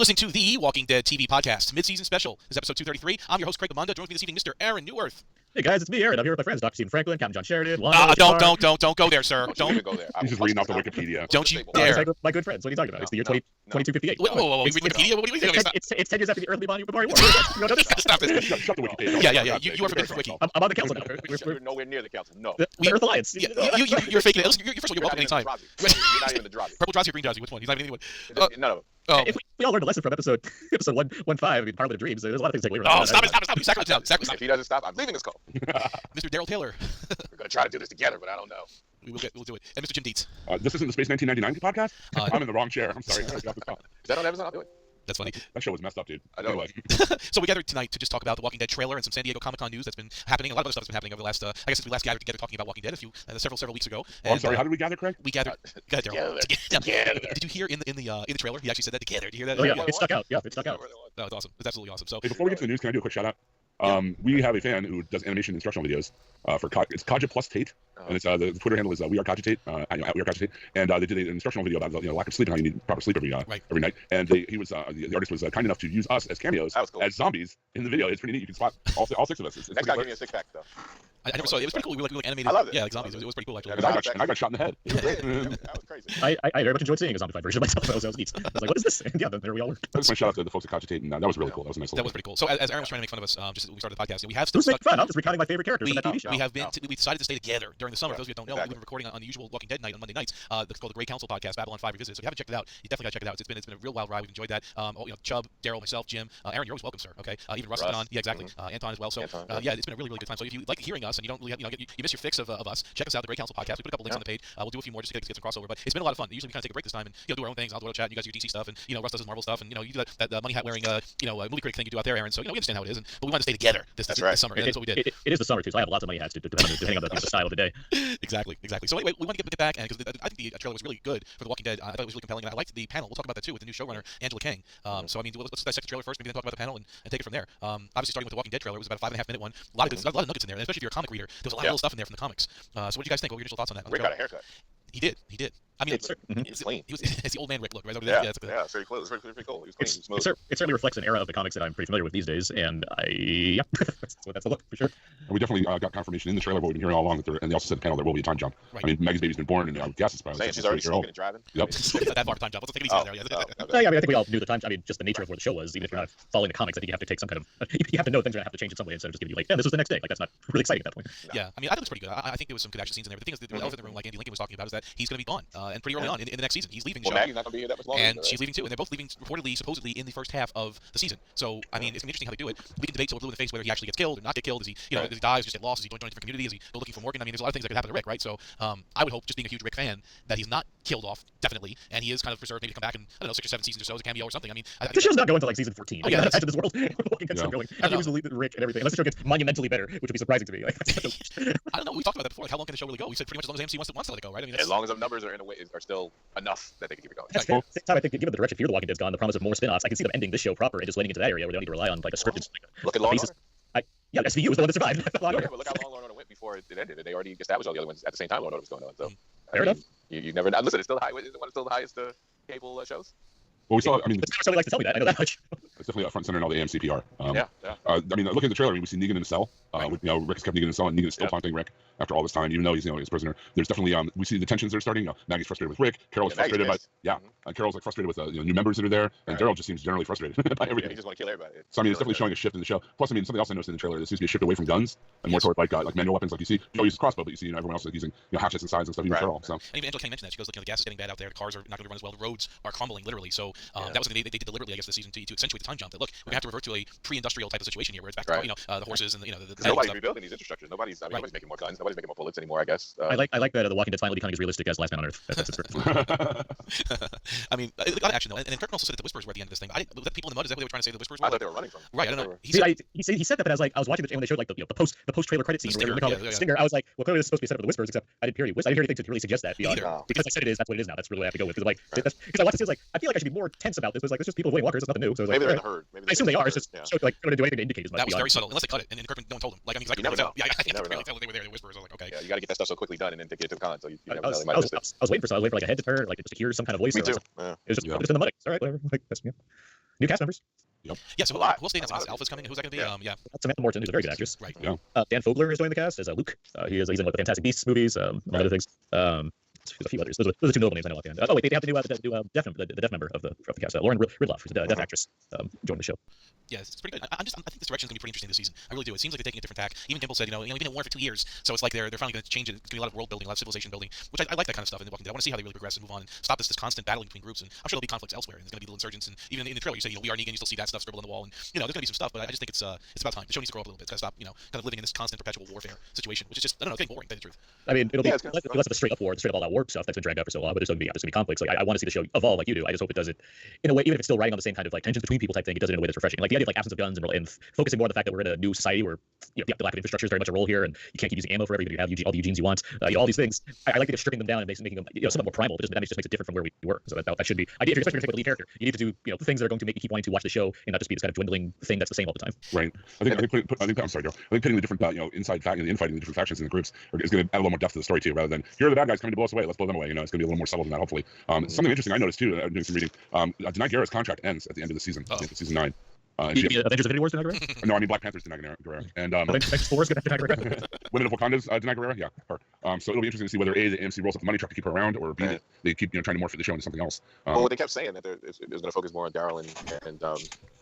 listening to the Walking Dead TV podcast, mid-season special. This is episode 233. I'm your host, Craig Bamunda. Joins me this evening, Mr. Aaron Newworth. Hey guys, it's me, Aaron. I'm here with my friends, Dr. Stephen Franklin, Captain John Sheridan. Don't go there, sir. Don't even go there. He's just reading off the Wikipedia. Don't you It's dare. my good friends. What are you talking about? It's the year 2258. Whoa. It's, Wikipedia? What are you doing? it's 10 years after the early Bonnie War. You don't know this? Stop this. Shut the Wikipedia. Yeah. You are forbidden from Wiki. I'm on the council now. You're nowhere near the council. No. The Earth Alliance. Yeah, you're faking it. Listen, first of all, you're welcome anytime. You're not even the Drazi. Purple Drowsy or Green Drowsy? Which one? He's not even anyone. None of them. Oh, If we all learned a lesson from episode 115, I mean, Parliament of Dreams, there's a lot of things to take away from that. Stop. You sacrifice down. If he doesn't stop, I'm leaving this call. Mr. Daryl Taylor. We're gonna try to do this together, but I don't know. We'll do it. And Mr. Jim Dietz. This isn't the Space 1999 podcast? I'm in the wrong chair. I'm sorry. Is that on Amazon? I'll do it. That's funny. That show was messed up, dude. I know. Anyway. So we gathered tonight to just talk about the Walking Dead trailer and some San Diego Comic-Con news that's been happening. A lot of other stuff that's been happening over the last, I guess since we last gathered together talking about Walking Dead several weeks ago. I'm sorry. How did we gather, Craig? We gathered. Go ahead, Daryl. Together. Did you hear in the trailer? He actually said that together. Did you hear that? Oh, yeah, it stuck out. Yeah, it stuck out. That was awesome. It's absolutely awesome. So Hey, before we get to the news, can I do a quick shout out? We have a fan who does animation instructional videos for it's Kaja Plus Tate, and it's the Twitter handle is We Are Kaja Tate, at We Are Kaja Tate, and they did an instructional video about lack of sleep and how you need proper sleep every night. And he was the artist was kind enough to use us as cameos as zombies in the video. It's pretty neat. You can spot all six of us. Next guy, give me a 6-pack though. I never saw it. It was pretty cool. We were like animated. I loved it. Yeah, like zombies. It was pretty cool actually. And I got shot in the head. That was crazy. I very much enjoyed seeing a zombified version of myself. That was neat. I was like, what is this? And yeah, then there we all were. That's my shout out to the folks at Kaja Tate, and that was really cool. That was a nice. That was pretty cool. So as Aaron was trying to make fun of us, just as we started the podcast, we have Who's still making fun? I'm just recounting my favorite characters from that TV show. We decided to stay together during the summer. For those of you who don't know, Exactly. we've been recording on the usual Walking Dead night on Monday nights. That's called the Grey Council podcast, Babylon 5 Revisited. So if you haven't checked it out, you definitely got to check it out. It's been a real wild ride. We've enjoyed that. Chubb, Daryl, myself, Jim, Aaron, you're always welcome, sir. Okay, even Russ has been on. Yeah, exactly. Anton as well. So yeah, it's been a really good time. So if you like hearing us and you don't really you miss your fix of us, check us out, the Grey Council podcast. We put a couple links on the page. We'll do a few more just to get some crossover. But it's been a lot of fun. Usually we kind of take a break this time and do our own things. I'll do our chat. And you guys do DC stuff, and Russ does his Marvel stuff, and you do that money hat wearing movie critic thing you do out there, Aaron. So we understand how it is, but we want to stay together this summer. That's what we did. It is the summer too, so I have lots of money hats depending on the style of the day. Exactly. So anyway, we want to get back, and because I think the trailer was really good for The Walking Dead. I thought it was really compelling, and I liked the panel. We'll talk about that too with the new showrunner Angela Kang. So I mean, let's dissect the trailer first, maybe then talk about the panel and take it from there. Obviously, starting with the Walking Dead trailer, it was about a 5.5 minute one. A lot of nuggets in there, and especially if you're a comic reader. There was a lot of little stuff in there from the comics. So what did you guys think? What were your initial thoughts on that? Rick got a haircut. He did. I mean, It's clean. It's the old man Rick look, right? Yeah, it's very cool. It's pretty cool. He was clean. He was smooth. It certainly reflects an era of the comics that I'm pretty familiar with these days, and that's the look for sure. And we definitely got confirmation in the trailer what we've been hearing all along, and they also said the panel there will be a time jump. Right. I mean, Maggie's baby's been born, and I guess it's probably Saying she's already smoking and driving. Yep. that far of time jump. Let's take it easy there. Yeah, I mean, I think we all knew the time. I mean, just the nature of where the show was. Even if you're not following the comics, I think you have to take some kind of. You have to know things are gonna have to change in some way instead of just giving you like, this was the next day. Like that's not really exciting at that point. Yeah, I mean, I thought it was pretty good. I think there was some good action scenes in there. But the thing is, the elephant in the room, like Andy Lincoln was talking about, is that he's going to be gone, and pretty early on in the next season, he's leaving the show. Maggie's not going to be here that much longer. And she's leaving too, and they're both leaving reportedly, supposedly, in the first half of the season. So I mean, it's gonna be interesting how they do it. We can debate till we're blue in the face whether he actually gets killed or not get killed. Does he, does he die? Does he just get lost? Does he join a different community? Is he go looking for Morgan? I mean, there's a lot of things that could happen to Rick, right? So I would hope, just being a huge Rick fan, that he's not killed off definitely, and he is kind of preserved, maybe to come back in 6 or 7 seasons or so as a cameo or something. I mean, the show's not going to like season 14. Oh, yeah, imagine this world Walking Dead's still going. After losing Rick and everything, unless the show gets monumentally better, which would be surprising to me. Like, I don't know. We talked about that before. Like, how long can the show really go? We said pretty much as long as AMC wants to let it go, right? I mean, as long as the numbers are in a way are still enough that they can keep it going. At the same time, I think given the direction Fear the Walking Dead's gone, the promise of more spin-offs, I can see them ending this show proper and just landing into that area where they don't need to rely on like a scripted. Look at Law & Order. Yeah, SVU was the one that survived. But look how long Law & Order went before it ended. They already established all the other ones at the same time Law & Order was going on. So fair enough. You never listen. It's still high. Is it one of the highest cable shows? Well, we saw. I mean, somebody likes to tell me that. I know that much. It's definitely up front and center in all the AMC PR. Yeah. I mean, looking at the trailer, we see Negan in a cell. Rick has kept Negan in a cell, and Negan is still taunting Rick after all this time, even though he's he's a prisoner. There's definitely we see the tensions that are starting. Maggie's frustrated with Rick. Carol's frustrated by Carol's like frustrated with new members that are there, and Daryl just seems generally frustrated by everything. He just want to kill everybody. So I mean, it's definitely showing a shift in the show. Plus, I mean, something else I noticed in the trailer, there seems to be a shift away from guns and more toward like manual weapons. Like you see, Joe uses crossbow, but you see everyone else is using hatchets and scythes and stuff. Even Carol. So and even Angela Kang mentioned that she goes, look, the gas is getting bad out there. The cars are not going to run as well. The roads are crumbling literally. So that was something they did deliberately, I guess, this season to accentuate the time jump. That look, we're going to have to revert to a pre-industrial type of situation here, where it's back to the horses and the nobody's rebuilding these infrastructures. Nobody's making more guns. Nobody's making more bullets anymore. I guess. I like that the Walking Dead's finally becoming as realistic as Last Man on Earth. That's I mean, a lot of action though, and Kirkman also said that the Whispers were at the end of this thing. Was that people in the mud? Is that what they were trying to say? The Whispers were. I thought they were running from. Right. I don't know. He said that, but I was watching when they showed like the post trailer credit scene, Stinger, Stinger. I was like, well, clearly this is supposed to be set up for the Whispers, except I didn't hear anything to really suggest that beyond because I said it is. That's what it is now. That's really what I have to go with. Because I watched this, I feel like I should be more tense about this. But it's like it's just people avoiding walkers. It's nothing new. So maybe they're in the herd. I assume they are. It's just like they don't do anything to indicate as much. That was very subtle, unless they cut it, and Kirkman no one told him. Like I mean, I never know. Yeah, I think they were there. The Whispers. I was like, okay. Yeah, you got to get that stuff so quickly done, and then to get to the con. So you never know. I was waiting for like a head to turn, like just to hear some kind of voice. Me too. It was just in the money. All right, whatever. Like that's new cast members. Yeah, so A lot. who else they announced? A lot of Alpha's coming. Who's that going to be? Yeah. Yeah, Samantha Morton, who's a very good actress. right. Yeah. Dan Fogler is joining the cast as Luke. He's in like the Fantastic Beasts movies, among other things. There's a few others. Those are the two notable names I know offhand. Oh wait, they have the deaf member of the cast, Lauren Ridloff, who's a deaf actress, joined the show. Yeah, it's pretty good. I think this direction is going to be pretty interesting this season. I really do. It seems like they're taking a different tack. Even Kimball said, we've been at war for 2 years, so it's like they're finally going to change it. It's going to be a lot of world building, a lot of civilization building, which I like that kind of stuff in The Walking Dead. I want to see how they really progress and move on and stop this constant battling between groups. And I'm sure there'll be conflicts elsewhere. And there's going to be little insurgents, and even in the trailer, you say, we are Negan. You still see that stuff scribbled on the wall, and there's going to be some stuff. But I just think it's about time. The show needs to grow up a little bit. It's got to stop, kind of living in this constant perpetual warfare situation, which is just, I don't know, getting boring. To tell you the truth. I mean, it'll be Yeah, less of a straight up war, straight up all that war stuff that's been dragged out for so long. But there's going to be conflicts. Like I want to see the show evolve like you do. I just hope it does it in a way, even if it's still riding on the same kind of like tensions between people type thing. It does it in a way that's refreshing. Like the idea of like absence of guns and focusing more on the fact that we're in a new society where the lack of infrastructure is very much a role here, and you can't keep using ammo forever. You have all the Eugenes you want. All these things. I like that you're stripping them down and making them somewhat more primal. But that just makes it different from where we were. So that should be. If you're especially going to take a lead character, you need to do things that are going to make you keep wanting to watch the show and not just be this kind of dwindling thing that's the same all the time. Right. I think I'm sorry, Joe. I think putting the different infighting the different factions in the groups is going to add a little more depth to the story too, rather than here are the bad guys coming to blow us away. Let's blow them away. It's going to be a little more subtle than that, hopefully. Something interesting I noticed too. I'm doing some reading. Denai Guerra's contract ends at the end of the season. At the end of season 9. Avengers Infinity Wars, Denai Guerrera? No, I mean Black Panther's Denai Guerrera. And Avengers 4 is going to have Denai Guerrera. Women of Wakanda's Denai Guerrera, yeah, her. So it'll be interesting to see whether A, the AMC rolls up the money truck to keep her around, or B, they keep trying to morph the show into something else. Well, they kept saying that it was going to focus more on Daryl and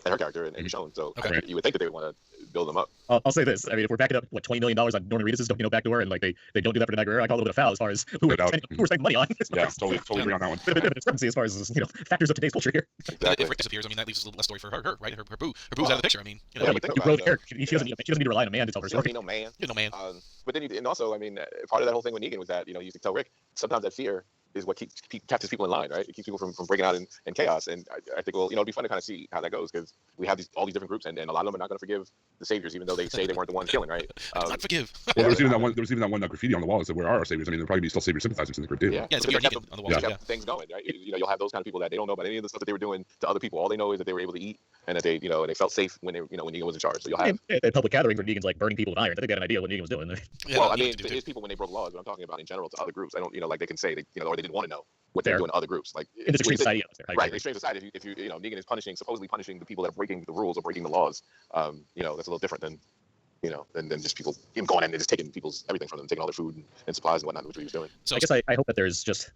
her character and Michonne. So you would think that they would want to build them up. I'll say this. I mean, if we're backing up $20 million on Norman Reedus' backdoor, and like they don't do that for Denai Guerrera, I call it a little bit of foul as far as who we're spending money on. Yeah, totally agree on that one. Bit of a discrepancy as far as factors of today's culture here. Exactly. If Rick disappears, that leaves a little less story for her, right? Her boo. Her boo's out of the picture. You grow the character. She doesn't need to rely on a man to tell her She doesn't story. need no man. No man. But then, and also, part of that whole thing with Negan was that you used to tell Rick sometimes that fear is what keeps people in line, right? It keeps people from breaking out in chaos. And I think, it'd be fun to kind of see how that goes, because we have all these different groups, and a lot of them are not going to forgive the saviors, even though they say they weren't the ones killing, right? Not forgive. Well, there was even that one graffiti on the wall that said, "Where are our saviors?" There'll probably be still savior sympathizers in the group too. Yeah, it's so weird on the wall. they kept things going, right? You'll have those kind of people that they don't know about any of the stuff that they were doing to other people. All they know is that they were able to eat, and that they, they felt safe when when Negan was in charge. So you'll have a public gathering where Negan's like burning people with iron. I think they had an idea of what Negan was doing. Well, to his people when they broke laws, but I'm talking about in general to other groups. I don't, like they can say, or they didn't want to know what they were doing to other groups. Like in this extreme society, right? In extreme society, if you, Negan is supposedly punishing the people that are breaking the rules or breaking the laws. That's a little different than, than just people him going in and just taking people's everything from them, taking all their food and supplies and whatnot, which he was doing. So I guess I hope that there's just.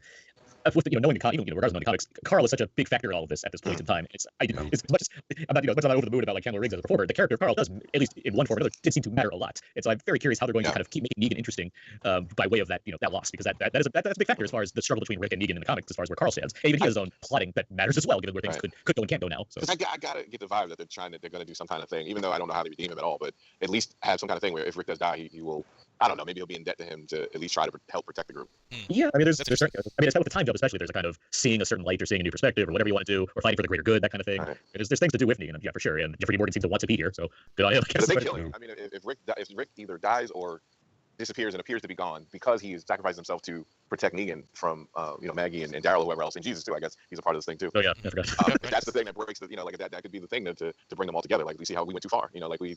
With knowing the regardless of knowing the comics, Carl is such a big factor in all of this at this point in time. It's as much as I'm not over the moon about like Chandler Riggs as a performer. The character of Carl does, at least in one form or another, did seem to matter a lot. And so I'm very curious how they're going to kind of keep making Negan interesting by way of that that loss, because that's a big factor as far as the struggle between Rick and Negan in the comics, as far as where Carl stands. And even he has his own plotting that matters as well, given where things could go and can't go now. So I gotta get the vibe that they're going to do some kind of thing, even though I don't know how they redeem him at all, but at least have some kind of thing where if Rick does die, he will. I don't know. Maybe he'll be in debt to him to at least try to help protect the group. Yeah, there's certain. It's with the time jump especially. There's a kind of seeing a certain light or seeing a new perspective or whatever you want to do, or fighting for the greater good, that kind of thing. Right. There's things to do with Negan, yeah, for sure. And Jeffrey Morgan seems to want to be here, so good on him. They kill him. If Rick either dies or disappears and appears to be gone because he has sacrificed himself to protect Negan from Maggie and Daryl, whoever else, and Jesus too. I guess he's a part of this thing too. Oh yeah, I forgot. That's the thing that breaks the that could be the thing to bring them all together. Like we see how we went too far. Like we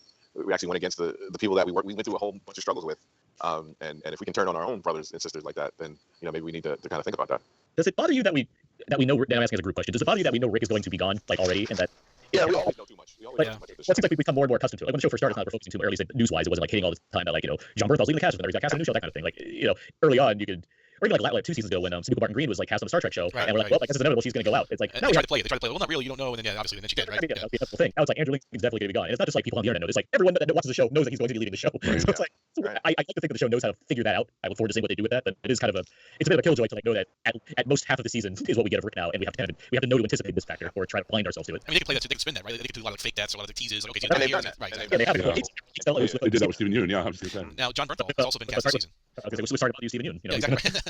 actually went against the people that we went through a whole bunch of struggles with. And if we can turn on our own brothers and sisters like that, then maybe we need to kind of think about that. Does it bother you that we know? Now I'm asking as a group question. Does it bother you that we know Rick is going to be gone already, and that? Yeah, we always know too much. Well, it seems like we've become more and more accustomed to it. Like when the show first started, it's not we're focusing too, or at least news-wise, it wasn't like hitting all the time that John Berthel's leaving the cast, or he's got cast on a new show, that kind of thing. Like early on, you could. Or even like 2 seasons ago when Sneaker Martin Green was like cast on a Star Trek show, and we're like, well, this is inevitable, she's going to go out. It's like, no, they tried to play it. Well, not really, you don't know, and then obviously, then she did, right? That's the whole thing. Now it's like Andrew Lincoln's definitely going to be gone. And it's not just like people on the internet know. It's like everyone that watches the show knows that he's going to be leaving the show. Right, so it's like, I like to think that the show knows how to figure that out. I look forward to seeing what they do with that. But it is kind of it's a bit of a killjoy to know that at most half of the season is what we get of Rick now, and we have to know to anticipate this factor or try to blind ourselves to it. They can play that too. They can spin that, right? They can do a lot of fake deaths, a lot of teases. Like, okay, and they've done that. Right. Yeah, they have. They did that with Stephen Yeun. Yeah, I was just going to say. Now John Bernthal has also been cast this season. Okay, we're sorry about you, Stephen Yeun. Yeah, exactly.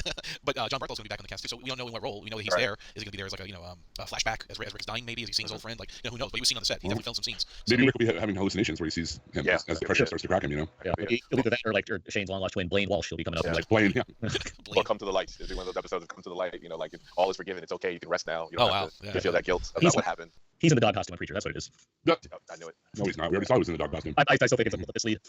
But John Bernthal's going to be back on the cast too, so we don't know in what role. We know that he's there. Is he going to be there as like a flashback as Rick's dying? Maybe is he seeing his old friend? Like who knows? But he was seen on the set. He definitely filmed some scenes. Maybe Rick will be having hallucinations where he sees him as the pressure starts to crack him. Yeah, he'll be that or Shane's long lost twin Blaine Walsh. He'll be coming up like Blaine. Yeah. Or Come to the Light. It'll be one of those episodes of Come to the Light. Like all is forgiven. It's okay. You can rest now. You don't have to feel that guilt about what happened. He's in the dog costume on Preacher. That's what it is. I knew it. No, he's not. We already saw he was in the dog costume. I still think it's a little bit misleading.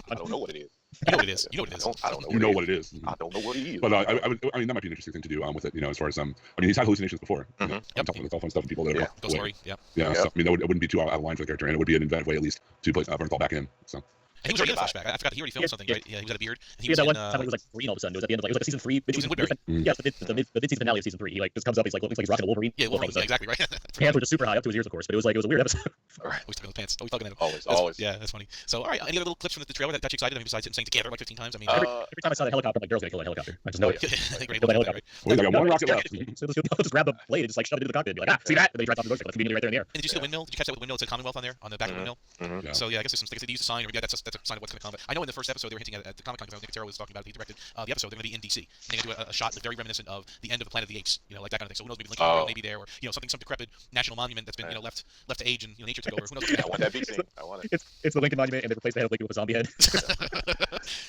I don't know what it is. You know what it is. You know what it is. I don't know. You know what it is. I don't know what it is. But I mean, that might be an interesting thing to do with it. As far as I mean, he's had hallucinations before. Mhm. I'm talking about telephone stuff and people that are Ghost Story. Yeah. Yeah, so, I mean, it wouldn't be too out of line for the character, and it would be an inventive way at least to put Bernthal back in. So. And he was already in a flashback. I forgot. He already filmed something, right? Yeah, he was at a beard. And He had that one time when he was like green all of a sudden. It was at the end of it was like a season 3. He was in Woodbury. Yeah, the mid-season finale of season 3. He like just comes up. He's like looks like he's rocking a Wolverine. Yeah, Wolverine. Yeah, exactly right. Hands were just super high up to his ears, of course. But it was a weird episode. Always tugging on the pants. Always tugging at him. Always. Yeah, that's funny. So, all right. Any other little clips from the trailer that got you excited? I mean, besides him saying together like 15 times. I mean, Every time I saw that helicopter, I'm like, girl's gonna kill that helicopter. I just know it. great Kill that little helicopter. right? Well, they got one rocket left. So he'll just grab the blade and just like shove it into the cockpit and be like, see that? And then he drives off the motorcycle. That's conveniently right there in the air. And did you see the windmill? Did you catch that with the windmill? It said Commonwealth on there, on the back of the windmill. Mhm. Yeah. So yeah, I guess there's some things they used a sign, or maybe that's a sign of what's going to come. I know in the first episode they were hinting at the Comic Con because Nicotero was talking about it. He directed the episode. They're going to be in DC. And they're going to do a shot that's very reminiscent of the end of the Planet of the Apes. Like that kind of thing. So who knows? Maybe Lincoln Memorial may be there, or some decrepit national monument that's been left to age and nature took over. Who knows? I want that big scene. I want it. It's the Lincoln Monument, and they replaced the head of Lincoln with a zombie head.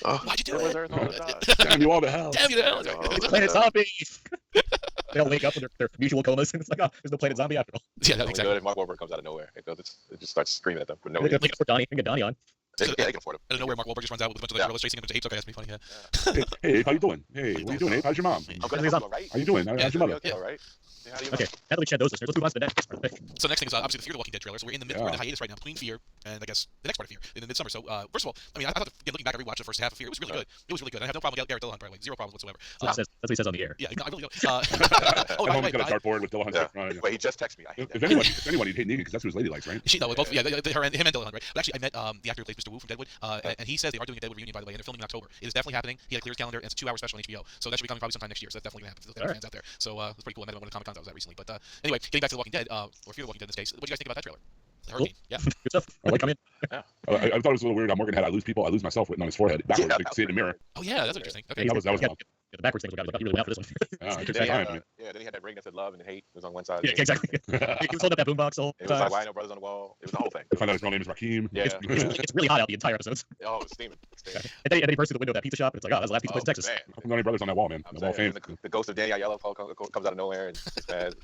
Why'd you do it? Damn you all to hell. Damn you to hell! It's Planet Zombie. They all wake up with their mutual comas, and it's like, oh, there's no Planet Zombie after all. Yeah, Exactly. exactly. If Mark Wahlberg comes out of nowhere, it just starts screaming at them for no They reason. can put Donnie. They can get Donnie on. They can afford him. I don't know where Mark Wahlberg just runs out with a bunch of gorillas chasing a bunch of apes. Okay, that's pretty funny. Yeah. Hey, how you doing? Hey, what are you doing, Abe? How's your mom? I'm gonna help you, all right? How you doing? How's your mother? Okay, all right. Yeah, how do you Okay, now that we shed those listeners, let's move on to the next part of the pick. So next thing is obviously the Fear the Walking Dead trailer. So we're in the hiatus right now between Fear and I guess the next part of Fear in the midsummer. So first of all, I mean, I thought looking back, I rewatched the first half of Fear. It was really good. It was really good. I have no problem with Garrett Dillahunt, by the way. Zero problems whatsoever. That's what he says on the air. Yeah, I really don't. Oh, by the he's got a way, dartboard with Dillahunt stuff on it. Wait, he just texted me. I hate If that. anyone, you'd hate Negan because that's who his lady likes, right? she, no, both, yeah, him and Dillahunt, right? But actually, I met the actor who plays Mr. Wu from Deadwood, and he says they are doing a Deadwood reunion, by the way, and they're filming in October. It is definitely happening. He had a clear calendar, and it's a 2-hour special on HBO. So that should be coming probably sometime next year. So that's definitely going to happen. There's fans out there. So it's pretty cool. I met him at one of the Comic Cons I was at recently. But anyway, getting back to The Walking Dead, or Fear the Walking Dead in this case, what do you guys think about that trailer? The Hurricane. Yeah. Good stuff. I like coming in. I thought it was a little weird how Morgan had I lose people, I lose myself written on his forehead backwards. Yeah, You could see it in the mirror. Oh yeah, that's interesting. Okay. Yeah, That was wild. the backwards things. Like, you really went out for this one. It took Then some he time. had, then he had that ring that said love and hate. It was on one side. Yeah, exactly. He was holding up that boombox the whole It was time. like, why no brothers on the wall? It was the whole thing. I find out his real name is Raheem. Yeah. It's really hot out the entire episode. Oh, it was steaming. And then he bursts through the window of that pizza shop, and it's like, oh, that's the last pizza place in Texas. Man. How come there are any brothers on that wall, man? I'm The wall of saying, fame. the ghost of Danny Aiello comes out of nowhere and it's bad.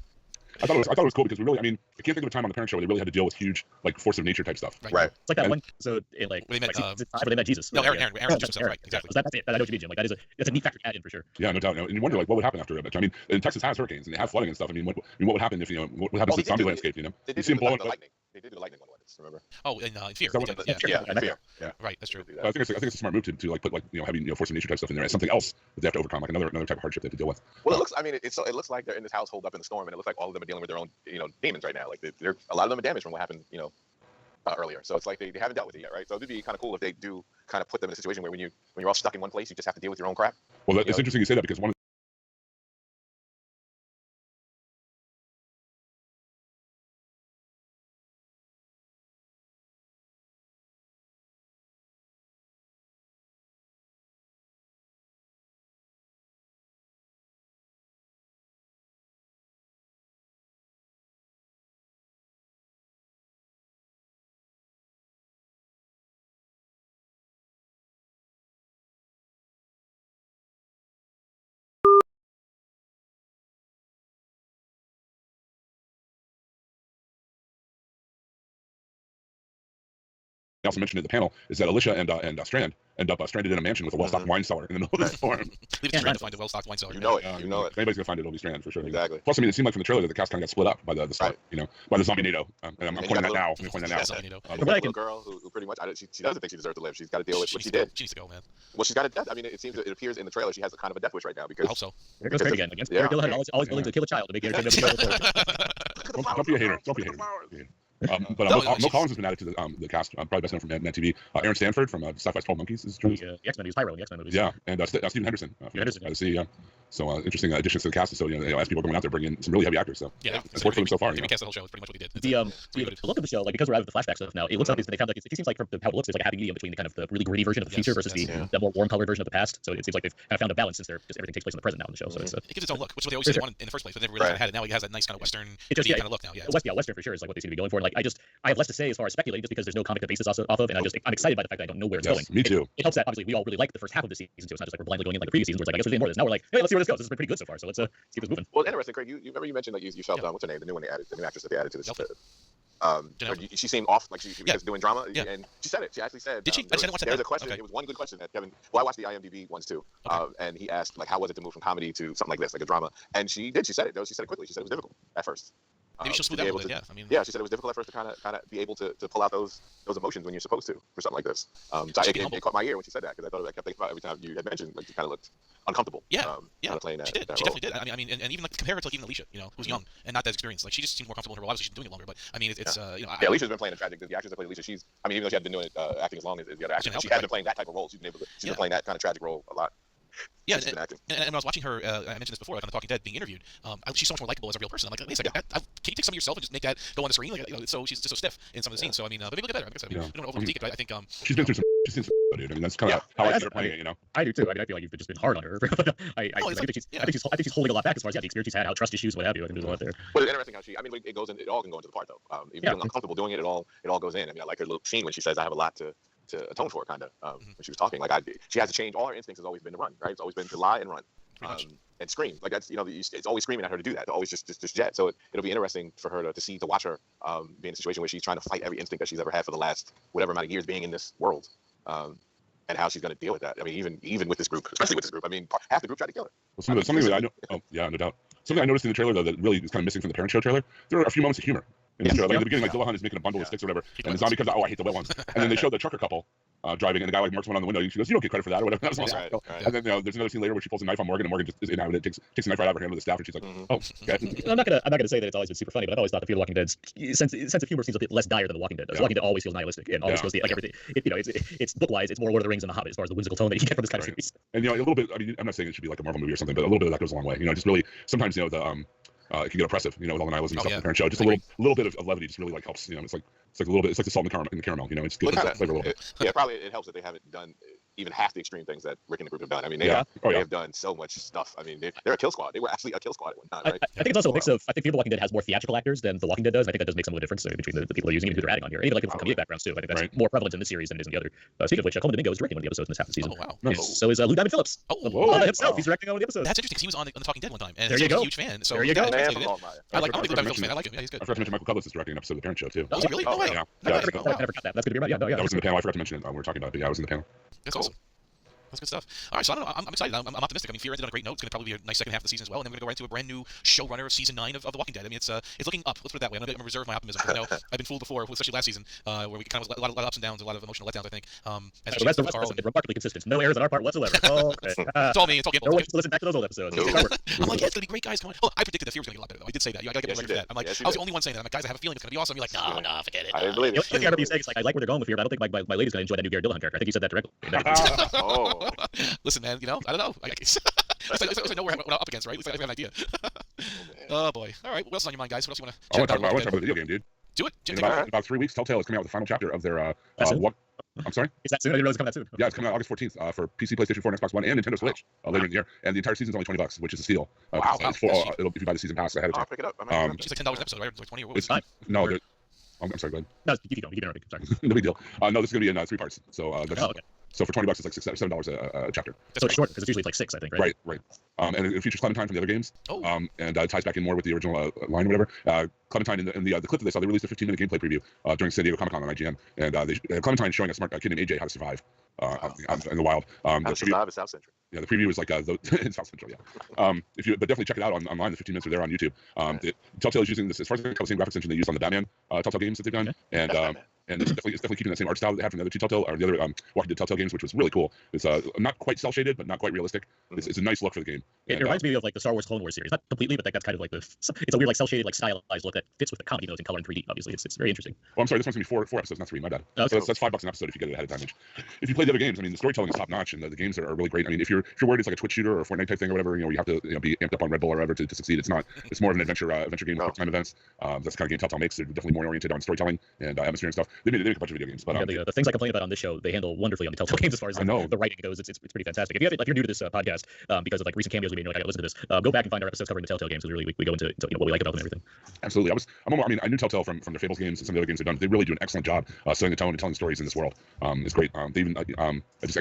I thought it was cool because we really, I mean, I can't think of a time on the Parent Show where they really had to deal with huge, like, force of nature type stuff. Right. It's like that one episode in like Where they met, season 5 where they met Jesus. No, Aaron Yeah. introduced himself, right? Exactly. So that's it. I know what you mean, Jim. Like that's a neat factor to add in for sure. Yeah, no doubt. And you wonder, like, what would happen after it? I mean, and Texas has hurricanes and they have flooding and stuff. I mean, what would happen if, what would happen Oh, to the they did zombie do- landscape, They You did see him do blowing the up. lightning. They did do the lightning one once, remember? Oh, in Fear. Is that what- Yeah. Yeah, Yeah. Fear. Right. That's true. Do that. I think it's a smart move to like put like having force of nature type stuff in there as something else that they have to overcome, like another type of hardship they have to deal with. Well, it looks. I mean, it looks like they're in this house holed up in the storm, and it looks like all of them are dealing with their own, demons right now. Like they're a lot of them are damaged from what happened, earlier. So it's like they haven't dealt with it yet, right? So it'd be kind of cool if they do kind of put them in a situation where when you're all stuck in one place, you just have to deal with your own crap. Well, it's interesting you say that because one of I also mentioned in the panel is that Alicia and Strand end up stranded in a mansion with a well-stocked wine cellar in the middle of the storm. Leave it to Strand to find a well-stocked wine cellar. You know it. If You know it. anybody's gonna find it, it'll be Strand for sure. Exactly. Plus, I mean, it seemed like from the trailer that the cast kind of got split up by the start, by the zombie NATO. And I'm And you pointing got that now. the I'm pointing that now. Something, you know. The Right. little girl who pretty much she doesn't think she deserves to live. She's got to deal with what she needs to did. go. She needs to go, man. Well, she's got a death. I mean, it appears in the trailer she has a kind of a death wish right now I because hope so. There goes Craig again. Against Eric Dillahunt, always willing to kill a child to make Eric Dillahunt. Don't be a hater. Don't be a hater. But Mo Collins has been added to the cast. Probably best known from Mad TV. Aaron Stanford from Sci-Fi's 12 Monkeys is joining. The X-Men, he was Pyro in the X-Men movies. Yeah, and Stephen Henderson. Henderson. By the sea, yeah. So interesting additions to the cast. So as people are going out there, bringing in some really heavy actors. So Yeah, it's worked for them so far. They recast the whole show. It's pretty much what they did. The look of the show, like because we're out of the flashback stuff now, it looks like they found like it seems like from how it looks, it's like a happy medium between the kind of the really gritty version of the future versus the more warm colored version of the past. So it seems like they've kind of found a balance since everything takes place in the present now in the show. So it's It gives its own look, which is what they always said they wanted in the first place, but they never really had it. Now it has that nice kind of Western kind of look now. Yeah. Western for sure is like what they seem to be going for. And like I have less to say as far as speculating just because there's no comic to base this off of, and I'm excited by the fact that I don't know where it's going. Me too. It helps that obviously we all really like the first half of the season, so it's not just like we're blindly going in like the previous seasons where it's like I guess we're doing more of this. Now we're like, hey, let's see where this goes. This has been pretty good so far. So let's keep this moving. Well, interesting, Craig. You remember you mentioned that you felt what's her name, the new one they added, the new actress that they added to this. She seemed off, like she was doing drama, and she said it. She actually said. Did she? There's a question. It was one good question that Kevin. Well, I watched the IMDb ones too, and he asked like, how was it to move from comedy to something like this, like a drama? And she did. She said it. She said it quickly. She said it was difficult at first. Maybe she'll smooth out a little bit. Yeah, I mean. Yeah, she said it was difficult at first to kind of be able to pull out those emotions when you're supposed to for something like this. So it caught my ear when she said that because I thought I kept thinking about it every time you had mentioned like you kind of looked uncomfortable. Yeah, kind of playing that. She did. That She role. definitely did. I mean, and even like compare her to like even Alicia, who's young and not that experienced. Like she just seemed more comfortable in her role. Obviously, she's been doing it longer, but I mean, it's Alicia's been playing a tragic. The actress that played Alicia, even though she hadn't been doing acting as long as the other actors, she has been playing that type of role. She's been playing that kind of tragic role a lot. Yeah, and when I was watching her, I mentioned this before, like on The Talking Dead, being interviewed. She's so much more likable as a real person. I'm like, wait a second, can you take some of yourself and just make that go on the screen? Like, so she's just so stiff in some of the scenes. So I mean, but maybe we'll get better. Like I said, we don't over critique it, but I think she's been through some. She's seen some, dude. I mean, that's kind of how I see her playing it. I do too. I mean, I feel like you've just been hard on her. I think she's holding a lot back as far as the experience she's had, how trust issues, what have you. I think there's a lot there. But it's interesting how it goes in. It all can go into the part though. If you're uncomfortable doing it, it all goes in. I mean, I like her little scene when she says, "I have a lot to atone for," kind of. When she was talking, like she has to change. All her instincts has always been to run, right? It's always been to lie and run. And scream. Like that's it's always screaming at her to do that. To always just jet. So it'll be interesting for her to watch her be in a situation where she's trying to fight every instinct that she's ever had for the last whatever amount of years being in this world. And how she's going to deal with that. I mean, even with this group, especially with this group. I mean, half the group tried to kill her. Well, something that I know. Oh yeah, no doubt. Something I noticed in the trailer though that really is kind of missing from the Parent Show trailer. There are a few moments of humor in the trailer. Like at the beginning, like Dillahunt is making a bundle of sticks or whatever, and the zombie comes out. Oh, I hate the wet ones. And then they show the trucker couple driving, and the guy like marks one on the window. And she goes, "You don't get credit for that," or whatever. That was awesome. Right. And then there's another scene later where she pulls a knife on Morgan, and Morgan just is inhabited, takes the knife right out of her hand with the staff, and she's like, "Oh, okay." I'm not gonna say that it's always been super funny, but I've always thought the Fear of the Walking Dead's sense of humor seems a bit less dire than The Walking Dead does. The Walking Dead always feels nihilistic and always feels like everything. It's book-wise, it's more Lord of the Rings than The Hobbit as far as the whimsical tone that you get from this kind of series. And a little bit. I mean, I'm not saying it should be like a Marvel movie or something, but a little bit of that goes a long way. Just really sometimes it can get oppressive, with all the nihilism and stuff in the Parent Show. Just a little bit of levity just really like helps. It's like a little bit. It's like the salt in the caramel. It's good. It's flavor a little bit. Probably it helps that they haven't done even half the extreme things that Rick and the group have done. I mean, they have done so much stuff. I mean, they're a kill squad. They were actually a kill squad at one time, right? I think it's also a mix of. I think Fear the Walking Dead has more theatrical actors than The Walking Dead does. I think that does make some of the difference between the people who are using it and who they're adding on here. And even like people from comedic backgrounds too. I think that's more prevalent in this series than it is in the other. Speaking of which, Coleman Domingo is directing one of the episodes in this half of the season. Oh wow! Nice. So is Lou Diamond Phillips. Himself. He's directing one of the episodes. That's interesting because he was on The Talking Dead one time, and there you go. a huge fan. So there you go. I like Lou Diamond Phillips. I like him. Yeah, he's good. I forgot to mention Michael Cudlitz is directing an episode of the Parent Show too. Oh, really? No way. Yeah. I never got that. That's good to be right. Yeah. That was in the panel. I forgot to mention it. We were talking about it. But yeah, I was in the panel. That's awesome. That's good stuff. All right, so I don't know. I'm excited. I'm optimistic. I mean, Fear ended on a great note. It's going to probably be a nice second half of the season as well, and then we're going to go right into a brand new showrunner of season 9 of The Walking Dead. I mean, it's looking up. Let's put it that way. I'm going to reserve my optimism because I know I've been fooled before, especially last season, where we kind of was a lot of ups and downs, a lot of emotional letdowns. I think. The rest of us have been remarkably consistent. No errors on our part whatsoever. It's all me. It's all Gamble. Listen back to those old episodes. I'm like, yeah, it's going to be great guys coming. Oh, I predicted that Fear was going to get a lot better though. I did say that. I got to get record for that. I'm like, I was the only one saying that. I'm like, guys, I have a feeling it's going to be awesome. You're like, no, forget it. I didn't believe it. I remember you saying, like, I like where they're going with Fear, but I don't think my lady's going to enjoy that new Garrett Dillahunt character. I think you said that directly. Listen, man, I don't know. At least I know what I'm up against, right? At least I have an idea. Oh boy. All right. What else is on your mind, guys? What else you want to? I want to talk about the video game, dude. Do it. Jim, in about 3 weeks, Telltale is coming out with the final chapter of their I'm sorry? Is that soon? I didn't realize it's coming that soon. Yeah, it's coming out August 14th for PC, PlayStation 4, and Xbox One, and Nintendo Switch later in the year. And the entire season's only $20, which is a steal. Wow. If you buy the season pass ahead of time. I'll pick it up. It's like $10 an episode, right? It's like 20 or what? It's fine. No, I'm sorry, go ahead. No, keep going. Sorry. No big deal. No, this is going to be in 3 parts. So, okay. So for $20, it's like $7 a chapter. So it's short because it's usually like 6, I think, right? Right. And it features Clementine from the other games. Oh. And it ties back in more with the original line or whatever. Clementine in the clip that they saw, they released a 15-minute gameplay preview during San Diego Comic-Con on IGN, and Clementine showing a smart kid named AJ how to survive in the wild. How to survive is South Central. Yeah, the preview was like in South Central. Yeah. But definitely check it out online. The 15 minutes are there on YouTube. Telltale is using this, as far as I know, the same graphics engine they used on the Batman Telltale games that they've done, and it's definitely keeping that same art style that they had from the other two Telltale or the other Walking Dead Telltale games, which was really cool. It's not quite cel shaded, but not quite realistic. It's a nice look for the game. It reminds me of like the Star Wars Clone Wars series, not completely, but that's kind of like it's a weird like cel shaded, like stylized look that fits with the comic, though it's in color and 3D. Obviously, it's very interesting. Oh, I'm sorry, this one's gonna be four episodes, not 3. My bad. Okay. So that's $5 an episode if you get it ahead of time. If you play the other games, I mean, the storytelling is top notch, and the games are really great. I mean, if you're worried it's like a Twitch shooter or a Fortnite type thing or whatever, where you have to be amped up on Red Bull or whatever to succeed. It's not. It's more of an adventure game with time events. That's the kind of game Telltale makes. They're definitely more oriented on storytelling and atmosphere and stuff. They make a bunch of video games, but the things I complain about on this show, they handle wonderfully on the Telltale games as far as the writing goes. It's pretty fantastic. If you're new to this podcast, because of like recent cameos casually being like, I gotta listen to this, go back and find our episodes covering the Telltale games. Because really, we go into what we like about them and everything. Absolutely. I knew Telltale from their Fables games and some of the other games they've done. They really do an excellent job setting the tone and telling stories in this world. It's great. They even I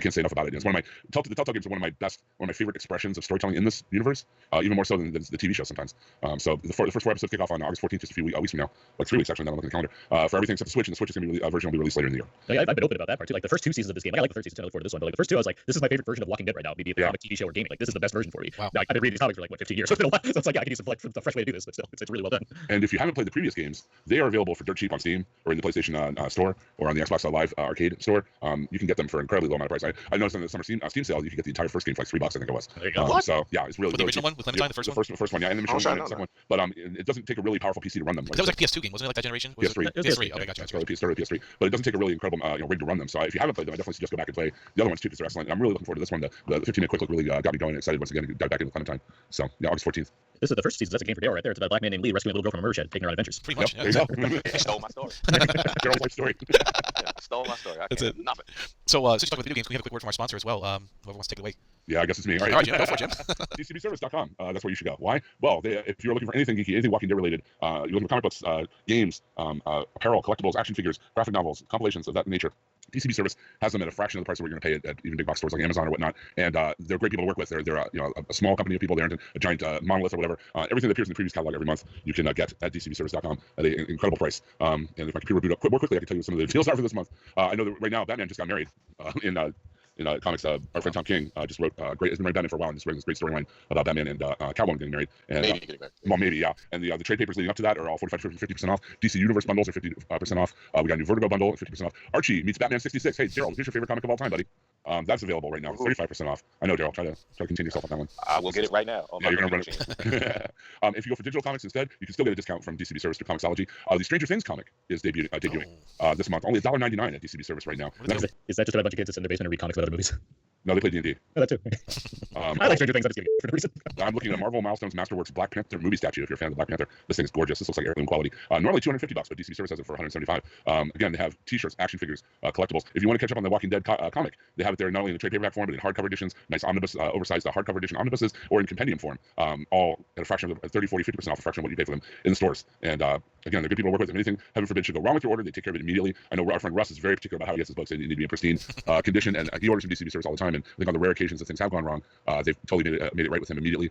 can't say enough about it. It's one of my the Telltale games are one of my favorite expressions of storytelling in this universe, even more so than the TV show sometimes. So the first 4 episodes kick off on August 14th, just a few weeks from now, like 3 weeks actually. Now I'm looking at the calendar for everything except the Switch, and the Switch is going to be version will be released later in the year. Yeah, I've been open about that part too. Like the first 2 seasons of this game, I like the third season, so I look forward to this one. But like the first 2, I was like, this is my favorite version of Walking Dead right now. Maybe it's a comic, TV show, or gaming. Like this is the best version for me. Wow. Now, I've been reading these comics for like 15 years, so it's been a while. So it's like, I can use a fresh way to do this, but still, it's really well done. And if you haven't played the previous games, they are available for dirt cheap on Steam or in the PlayStation store or on the Xbox Live Arcade store. You can get them for an incredibly low amount of price. I noticed in the summer Steam sale, you can get the entire first game for like $3, I think it was. There you go. So yeah, it's really the original one with Clementine, the first one, yeah, and the second one. But it doesn't take a really powerful PC to run them. That was like a PS2 game, wasn't it? Like that generation? PS3. PS3. Okay, gotcha. PS3. But it doesn't take a really incredible rig to run them. So if you haven't played them, I definitely suggest go back and play the other ones too, because they're excellent. And I'm really looking forward to this one. The 15-minute quick look really got me going and excited once again to dive back into Clementine. So yeah, August 14th. This is the first season. That's a game for Daryl right there. It's about a black man named Lee rescuing a little girl from a murder shed, taking her on adventures. Pretty much. There you go. They stole my story. Daryl's life story. Yeah, stole my story. That's it. Nothing. So since you're talking about video games, can we have a quick word from our sponsor as well? Whoever wants to take it away. Yeah, I guess it's me. All All right, Jim, go for it, Jim. DCBService.com. That's where you should go. Why? Well, if you're looking for anything geeky, anything Walking Dead related, you're looking for comic books, games, apparel, collectibles, action figures, graphic novels, compilations of that nature, DCB Service has them at a fraction of the price that we're going to pay at even big box stores like Amazon or whatnot. And they're great people to work with. They're a small company of people. They aren't a giant monolith or whatever. Everything that appears in the previous catalog every month, you can get at DCBService.com at an incredible price. And if my computer boot up more quickly, I can tell you what some of the deals are for this month. I know that right now Batman just got married in comics. Our friend Tom King just wrote has been writing Batman for a while and just writing this great storyline about Batman and Catwoman getting married. And, Maybe getting married. Well, maybe, yeah. And the trade papers leading up to that are all 45-50% off. DC Universe bundles are 50% off. We got a new Vertigo bundle at 50% off. Archie meets Batman 66. Hey, Daryl, here's your favorite comic of all time, buddy. That's available right now. It's 35% off. I know, Daryl. Try to continue yourself on that one. I will get it right now. Yeah, you're gonna run it. If you go for digital comics instead, you can still get a discount from DCB Service through Comixology. The Stranger Things comic is debuting this month. Only $1.99 at DCB Service right now. Is that just about a bunch of kids that sit in their basement and read comics about other movies? No, they play D&D. Oh, that too. I like Stranger Things. I'm just kidding for no reason. I'm looking at Marvel Milestones Masterworks Black Panther movie statue. If you're a fan of the Black Panther, this thing is gorgeous. This looks like heirloom quality. Normally $250, but DC Service has it for $175. Again, they have T-shirts, action figures, collectibles. If you want to catch up on the Walking Dead comic, they have it there not only in the trade paperback form, but in hardcover editions, nice omnibus, oversized hardcover edition omnibuses, or in compendium form, all at a fraction of 30, 40, 50% off a fraction of what you pay for them in the stores. And again, they're good people to work with. If anything, heaven forbid, should go wrong with your order, they take care of it immediately. I know our friend Russ is very particular about how he gets his books. They need to be in pristine condition, and he orders from DCB Service all the time. And I think on the rare occasions that things have gone wrong, they've totally made it right with him immediately.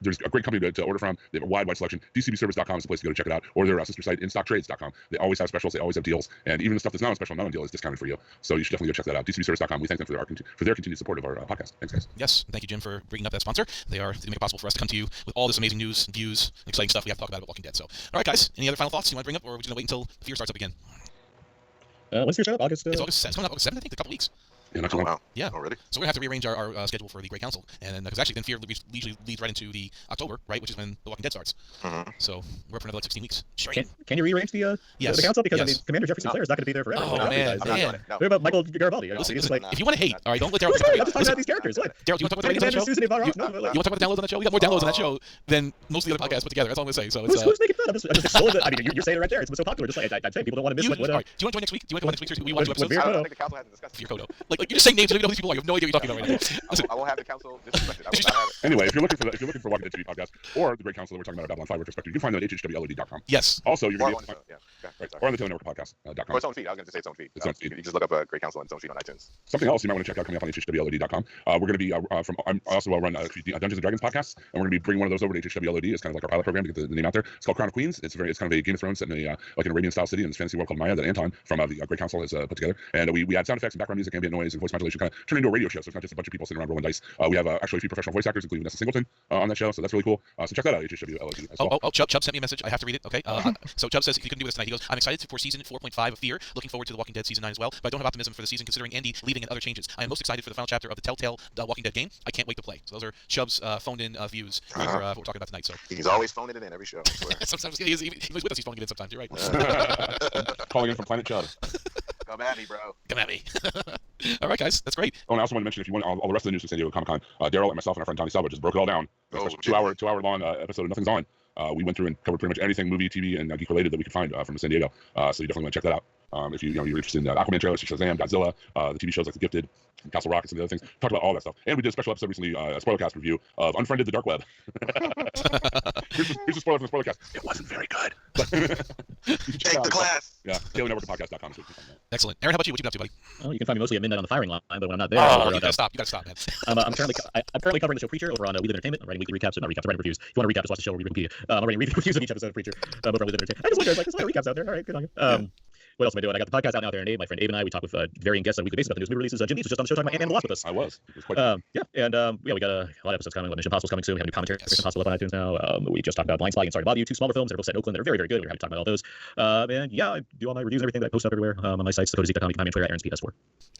There's a great company to order from. They have a wide selection. DCBService.com is the place to go to check it out, or their sister site, InStockTrades.com. They always have specials. They always have deals, and even the stuff that's not on special, not on deal, is discounted for you. So you should definitely go check that out. DCBService.com. We thank them for their continued support of our podcast. Thanks, guys. Yes, thank you, Jim, for bringing up that sponsor. They make it possible for us to come to you with all this amazing news, views, exciting stuff we have to talk about Walking Dead. So, all right, guys, any other final thoughts you want to bring up, or are we just going to wait until Fear starts up again? When's your show up? August? It's coming up August 7th, I think, in a couple weeks. Yeah, not too long. Wow. Yeah. Already? So we're going to have to rearrange our schedule for the Great Council. And because actually then Fear usually leads right into the October, right, which is when The Walking Dead starts. Mm-hmm. So we're up for another like 16 weeks. Sure. Can you rearrange the council? Because I mean, Commander Jefferson Clare is not going to be there forever. Oh, man. What about Michael Garibaldi? Listen, like, if you want to hate, all right, don't let Daryl. I'm just talking about these characters. What? Daryl, do you want to talk about the ratings on that show? Susan Ibarra? You want to talk about the downloads on that show? We got more downloads on that show than most of the other podcasts put together. That's all I'm going to say. So it's, who's making fun? I'm just extolling it. I mean, you're saying it right there. It's so popular. Just like I'm saying, people don't want to miss what. All right. Do you want to join next week? Do you want to join next week? We watch 2 episodes. I don't think the council hasn't discussed Fear Kodo. Like you're just saying names. You don't even know who these people are. You have no idea what you're talking about right now. Listen, I won't have the council disrespected. I will not have it. Anyway, if you're looking for Walking Dead TV podcast or the Great Council that we're talking about Babylon 5 retrospective, you can find them at hhwlod.com. yes. Also, you're Or going to on its own, right, or on the Taylor Network podcast.com. Or its own feed. I was going to say its own feed. Its own feed. You can just look up a Great Council on its own feed on iTunes. Something else you might want to check out coming up on hhwlod.com. We're going to be I also run Dungeons and Dragons podcasts, and we're going to be bringing one of those over to hhwlod. It's kind of like our pilot program to get the name out there. It's called Crown of Queens. It's kind of a Game of Thrones set in a like an Arabian style city in this fantasy world called Maya that Anton from the Great Council has put together. And we add sound effects and background music, ambient noise, and voice modulation, kind of turn into a radio show. So it's not just a bunch of people sitting around rolling dice. We have actually a few professional voice actors, including Vanessa Singleton, on that show. So that's really cool. So check that out, hhwlod as well. Chubb sent me a message. I have to read it. Okay. So Chubb says he couldn't do this tonight. He goes, I'm excited for season 4.5 of Fear. Looking forward to The Walking Dead season 9 as well. But I don't have optimism for the season considering Andy leaving and other changes. I am most excited for the final chapter of the Telltale Walking Dead game. I can't wait to play. So those are Chubb's phoned-in views for what we're talking about tonight. So He's always phoning it in every show. I swear. sometimes he was with us. He's phoning it in sometimes. You're right. Calling in from Planet Chud. Come at me, bro. Come at me. All right, guys. That's great. Oh, and I also want to mention, if you want all the rest of the news from San Diego Comic-Con, Daryl and myself and our friend Tommy Salvo just broke it all down. It's a 2-hour long episode of Nothing's On. We went through and covered pretty much anything movie, TV, and geek related that we could find from San Diego. So you definitely want to check that out. If you're interested in Aquaman trailers, Shazam, Godzilla, the TV shows like The Gifted, Castle Rock, and some of the other things. Talked about all that stuff. And we did a special episode recently, a spoilercast review of Unfriended the Dark Web. here's the spoiler from the spoilercast. It wasn't very good. Take the class. Yeah, DailyNetworkPodcast.com. Excellent. Aaron, how about you? What you been up to, buddy? Oh, you can find me mostly at midnight on the firing line, but when I'm not there, Oh, you gotta stop. You gotta stop, man. I'm currently covering the show Preacher over on We Live Entertainment. I'm writing weekly recaps, not recaps, I'm writing reviews. If you want to recap, just watch the show over Wikipedia. I'm writing reviews of each episode of Preacher over on We Live Entertainment. I just wonder, there's recaps out there. All right, good on you. What else am I doing? I got the podcast out now there, and Abe, my friend Abe and I, we talk with varying guests on a weekly basis about the newest movie releases. Jim Lees was just on the show talking about Ant-Man and the Wasp with us. I was. It was quite we got a lot of episodes coming. Mission Impossible's coming soon. We have a new commentary for Mission Impossible up on iTunes now. We just talked about Blind Spot and Sorry to Bother You, two smaller films that are both set in Oakland that are very, very good. We're happy to talk about all those. And yeah, I do all my reviews and everything that I post up everywhere on my sites, DakotaZeke.com. You can find me on Twitter at Aaron Speed S4.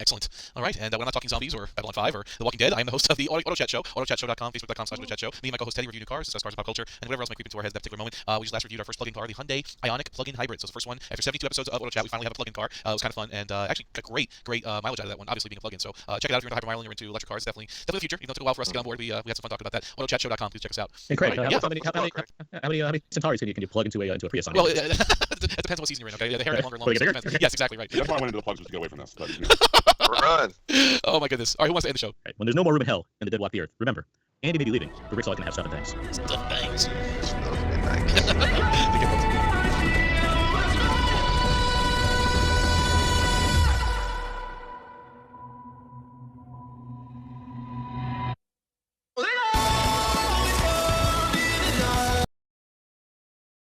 Excellent. All right, and when I'm not talking zombies or Babylon 5 or The Walking Dead, I am the host of the Auto Chat Show, autochatshow.com, facebook.com/AutoChat Show. Me and my co-host Teddy review new cars, discuss cars of pop culture, and whatever else might creep into our heads at that particular moment. We just last reviewed our first plug-in car, the Hyundai Ioniq plug-in hybrid. So it's the first one after 72 episodes of Auto Chat. We finally have a plug-in car. It was kind of fun and actually got great mileage out of that one. Obviously being a plug-in. So check it out if you're into hypermile and you're into electric cars. Definitely the future. Even though it took a while for us to get on board, we had some fun talking about that. AutoChatShow.com. Please check us out. Hey Craig, Right. how many Centauris can you plug into a Prius on? Well, it depends on what season you're in. Okay, the hair gets longer and longer. So yes, exactly right. That's why I went into the plugs was to get away from this. But, Run. Oh my goodness. All right, who wants to end the show? Right. When there's no more room in hell and the dead walk the earth, remember, Andy may be leaving, but Rick's always gonna have stuff and things. Stuff bangs. Midnight. Thank you, folks.